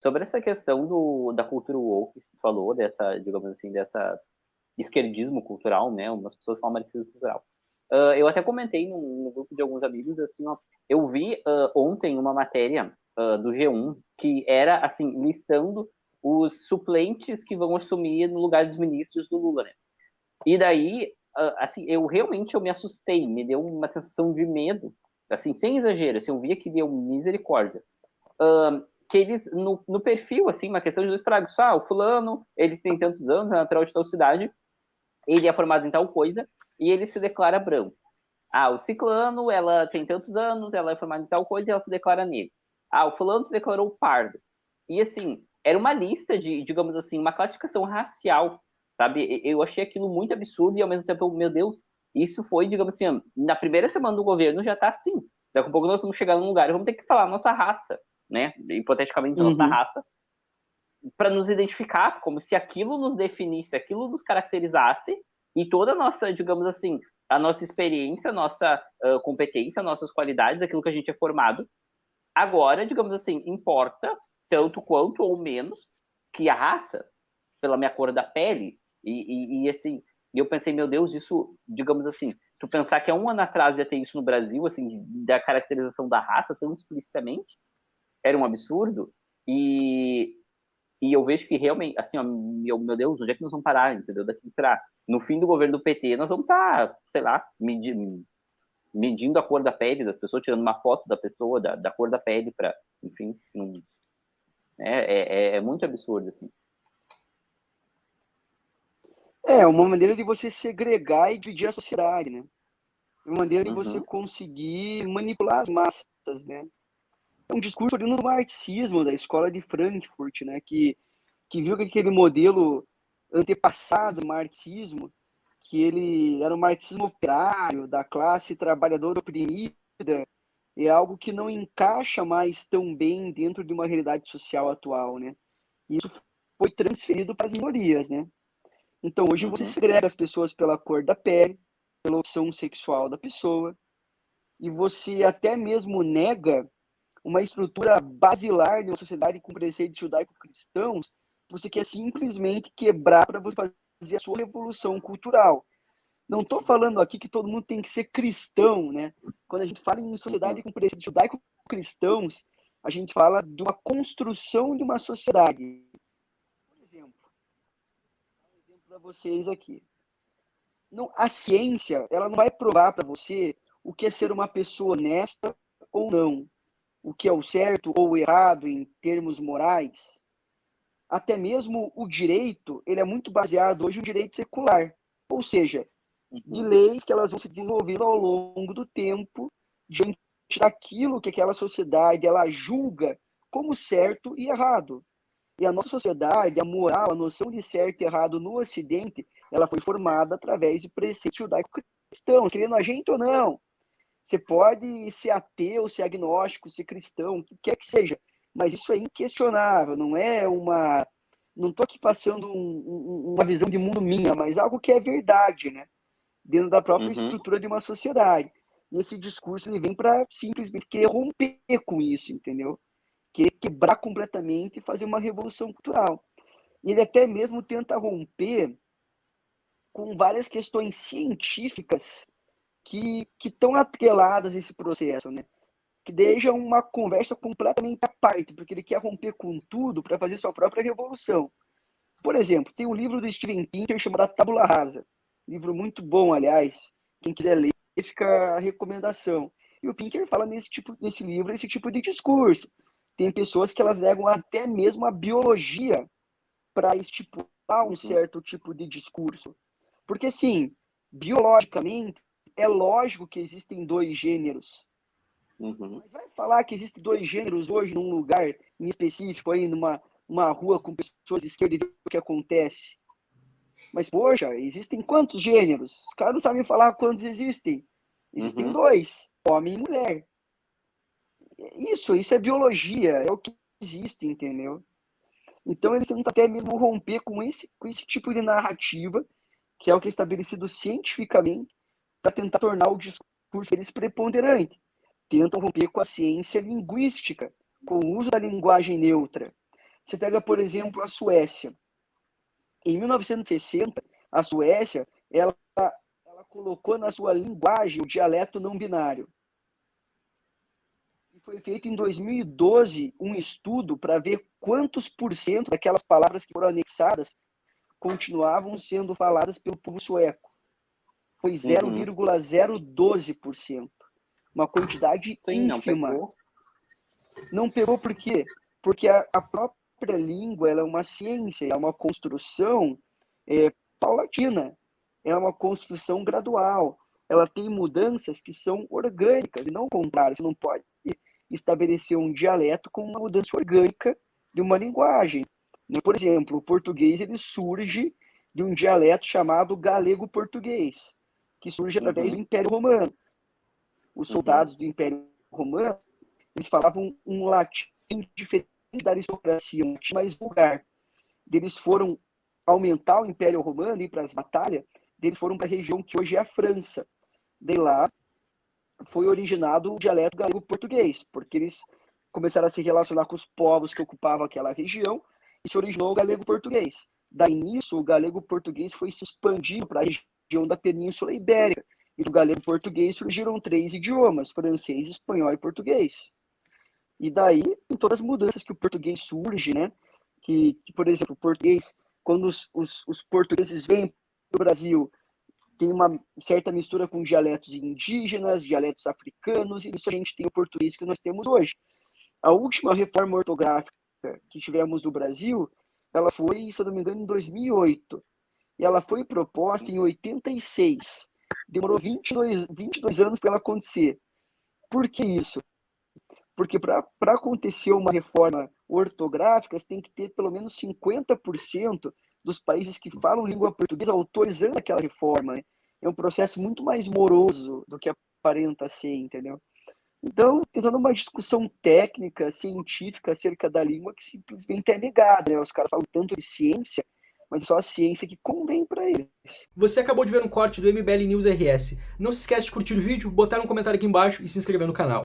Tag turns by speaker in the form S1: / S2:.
S1: Sobre essa questão da cultura woke que você falou, dessa, digamos assim, dessa esquerdismo cultural, né? Umas pessoas falam marxismo cultural. Eu até comentei no grupo de alguns amigos, assim, ó, eu vi ontem uma matéria do G1 que era, assim, listando os suplentes que vão assumir no lugar dos ministros do Lula, né? E daí, assim, eu me assustei, me deu uma sensação de medo, assim, sem exagero, assim, eu via que deu misericórdia. Que eles, no perfil, assim, uma questão de dois parágrafos, o fulano, ele tem tantos anos, é natural de tal cidade, ele é formado em tal coisa, e ele se declara branco. O ciclano, ela tem tantos anos, ela é formada em tal coisa e ela se declara negro. O fulano se declarou pardo. E, assim, era uma lista de, digamos assim, uma classificação racial, sabe? Eu achei aquilo muito absurdo e, ao mesmo tempo, meu Deus, isso foi, digamos assim, na primeira semana do governo já tá assim. Daqui a pouco nós vamos chegar num lugar e vamos ter que falar a nossa raça, né? Hipoteticamente, a nossa
S2: Uhum.
S1: raça, para nos identificar, como se aquilo nos definisse, aquilo nos caracterizasse, e toda a nossa, digamos assim, a nossa experiência, a nossa competência, nossas qualidades, aquilo que a gente é formado, agora, digamos assim, importa tanto quanto ou menos que a raça, pela minha cor da pele, e assim, eu pensei, meu Deus, isso, digamos assim, tu pensar que há um ano atrás ia ter isso no Brasil, assim, da caracterização da raça tão explicitamente, era um absurdo, e eu vejo que realmente, assim, ó, meu Deus, onde é que nós vamos parar, entendeu? Daqui pra, no fim do governo do PT, nós vamos estar, sei lá, medindo a cor da pele das pessoas, tirando uma foto da pessoa, da cor da pele, para, enfim, é muito absurdo, assim.
S2: É uma maneira de você segregar e dividir a sociedade, né? É uma maneira de você
S1: Uhum,
S2: conseguir manipular as massas, né? É um discurso oriundo do marxismo, da escola de Frankfurt, né? Que viu que aquele modelo antepassado do marxismo, que ele era o marxismo operário, da classe trabalhadora oprimida, é algo que não encaixa mais tão bem dentro de uma realidade social atual, né? E isso foi transferido para as minorias, né? Então, hoje você
S1: uhum,
S2: segrega as pessoas pela cor da pele, pela opção sexual da pessoa, e você até mesmo nega uma estrutura basilar de uma sociedade com preceitos judaico-cristãos, você quer simplesmente quebrar para você fazer a sua revolução cultural. Não estou falando aqui que todo mundo tem que ser cristão, né? Quando a gente fala em sociedade
S1: uhum,
S2: com preceitos judaico-cristãos, a gente fala de uma construção de uma sociedade. Por exemplo, vou dar um exemplo para vocês aqui. Não, a ciência, ela não vai provar para você o que é ser uma pessoa honesta ou não, o que é o certo ou o errado em termos morais. Até mesmo o direito, ele é muito baseado hoje no direito secular, ou seja, de
S1: uhum,
S2: leis que elas vão se desenvolvendo ao longo do tempo diante daquilo que aquela sociedade ela julga como certo e errado. E a nossa sociedade, a moral, a noção de certo e errado no Ocidente, ela foi formada através de preceitos judaico-cristãos, querendo a gente ou não. Você pode ser ateu, ser agnóstico, ser cristão, o que quer que seja, mas isso é inquestionável, não é uma. Não estou aqui passando uma visão de mundo minha, mas algo que é verdade, né? Dentro da própria
S1: uhum,
S2: estrutura de uma sociedade. E esse discurso ele vem para simplesmente querer romper com isso, entendeu? Querer quebrar completamente e fazer uma revolução cultural. E ele até mesmo tenta romper com várias questões científicas que estão atreladas a esse processo, né? Que deixa uma conversa completamente à parte, porque ele quer romper com tudo para fazer sua própria revolução. Por exemplo, tem um livro do Steven Pinker chamado Tabula Rasa, livro muito bom, aliás, quem quiser ler, fica a recomendação. E o Pinker fala nesse livro esse tipo de discurso. Tem pessoas que elas negam até mesmo a biologia para estipular um
S1: uhum,
S2: certo tipo de discurso. Porque, sim, biologicamente, é lógico que existem dois gêneros.
S1: uhum,
S2: Mas vai falar que existem dois gêneros hoje num lugar em específico, aí numa uma rua com pessoas de esquerda e ver o que acontece? Mas, poxa, existem quantos gêneros? Os caras não sabem falar quantos existem. Existem
S1: uhum,
S2: dois, homem e mulher. Isso é biologia, é o que existe, entendeu? Então eles tentam até mesmo romper com esse tipo de narrativa, que é o que é estabelecido cientificamente, para tentar tornar o discurso deles preponderante. Tentam romper com a ciência linguística, com o uso da linguagem neutra. Você pega, por exemplo, a Suécia. Em 1960, a Suécia, ela colocou na sua linguagem o dialeto não binário. E foi feito em 2012 um estudo para ver quantos por cento daquelas palavras que foram anexadas continuavam sendo faladas pelo povo sueco. Foi 0,012%. Uma quantidade ínfima. Não pegou por quê? Porque a própria língua ela é uma ciência, é uma construção paulatina, é uma construção gradual. Ela tem mudanças que são orgânicas e não o contrário. Você não pode estabelecer um dialeto com uma mudança orgânica de uma linguagem. Por exemplo, o português ele surge de um dialeto chamado galego-português, que surge através do Império Romano. Os soldados do Império Romano eles falavam um latim diferente da aristocracia, um latim mais vulgar. Eles foram aumentar o Império Romano e ir para as batalhas, eles foram para a região que hoje é a França. De lá foi originado o dialeto galego-português, porque eles começaram a se relacionar com os povos que ocupavam aquela região e se originou o galego-português. Daí nisso, o galego-português foi se expandindo para a região da Península Ibérica. E do galego-português surgiram 3 idiomas, francês, espanhol e português. E daí, em todas as mudanças que o português surge, né? Que por exemplo, o português, quando os portugueses vêm para o Brasil, tem uma certa mistura com dialetos indígenas, dialetos africanos, e isso a gente tem o português que nós temos hoje. A última reforma ortográfica que tivemos no Brasil, ela foi, se eu não me engano, em 2008. E ela foi proposta em 86. Demorou 22 anos para ela acontecer. Por que isso? Porque para acontecer uma reforma ortográfica, você tem que ter pelo menos 50% dos países que falam língua portuguesa autorizando aquela reforma. Né? É um processo muito mais moroso do que aparenta ser, entendeu? Então, tentando uma discussão técnica, científica acerca da língua que simplesmente é negada. Né? Os caras falam tanto de ciência, mas é só a ciência que convém para eles.
S3: Você acabou de ver um corte do MBL News RS. Não se esquece de curtir o vídeo, botar um comentário aqui embaixo e se inscrever no canal.